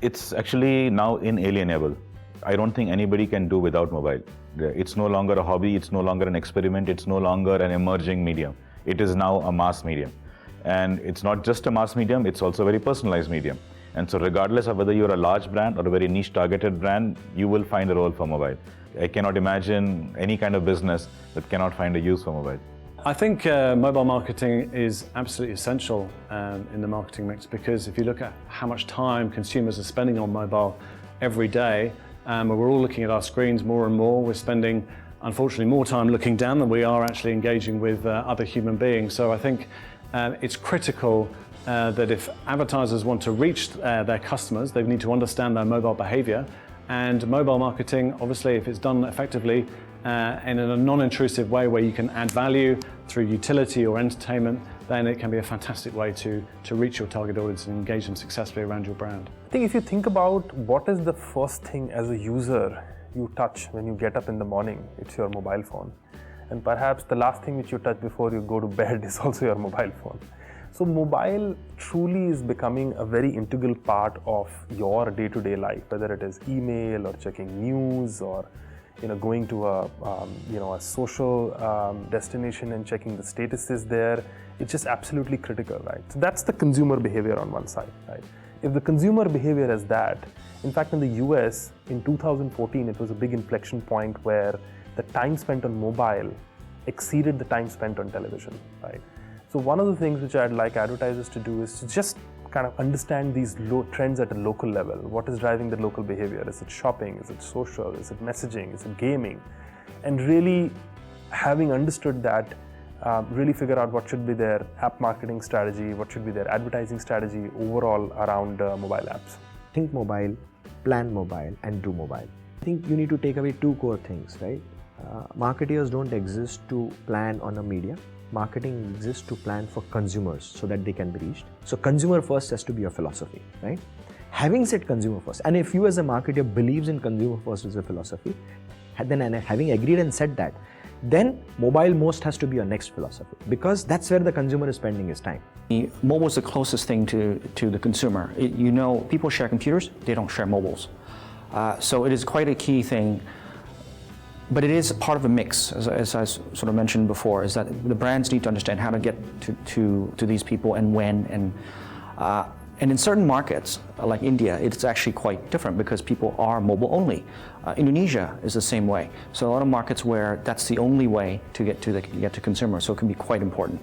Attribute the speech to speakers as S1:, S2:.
S1: It's actually now inalienable. I don't think anybody can do without mobile. It's no longer a hobby, it's no longer an experiment, it's no longer an emerging medium. It is now a mass medium. And it's not just a mass medium, it's also a very personalized medium. And so regardless of whether you're a large brand or a very niche targeted brand, you will find a role for mobile. I cannot imagine any kind of business that cannot find a use for mobile.
S2: I think mobile marketing is absolutely essential in the marketing mix, because if you look at how much time consumers are spending on mobile every day, we're all looking at our screens more and more. We're spending, unfortunately, more time looking down than we are actually engaging with other human beings. So I think it's critical that if advertisers want to reach their customers, they need to understand their mobile behavior. And mobile marketing, obviously, if it's done effectively and in a non-intrusive way where you can add value through utility or entertainment, then it can be a fantastic way to reach your target audience and engage them successfully around your brand.
S3: I think if you think about what is the first thing as a user you touch when you get up in the morning, it's your mobile phone. And perhaps the last thing which you touch before you go to bed is also your mobile phone. So mobile truly is becoming a very integral part of your day-to-day life, whether it is email or checking news or going to a social destination and checking the statuses there. It's just absolutely critical, right? So that's the consumer behavior on one side, right? If the consumer behavior is that, in fact, in the US in 2014, it was a big inflection point where the time spent on mobile exceeded the time spent on television, right? So one of the things which I'd like advertisers to do is to just kind of understand these trends at a local level. What is driving the local behavior? Is it shopping? Is it social? Is it messaging? Is it gaming? And really having understood that, really figure out what should be their app marketing strategy, what should be their advertising strategy overall around mobile apps.
S4: Think mobile, plan mobile, and do mobile. I think you need to take away two core things, right? Marketers don't exist to plan on a media. Marketing exists to plan for consumers so that they can be reached. So consumer first has to be your philosophy, right? Having said consumer first, and if you as a marketer believes in consumer first as a philosophy, then and having agreed and said that, then mobile most has to be your next philosophy, because that's where the consumer is spending his time.
S5: Mobile is the closest thing to the consumer. People share computers, they don't share mobiles. So it is quite a key thing. But it is part of a mix, as I sort of mentioned before, is that the brands need to understand how to get to these people and when. And in certain markets, like India, it's actually quite different because people are mobile only. Indonesia is the same way. So a lot of markets where that's the only way to get to consumers, so it can be quite important.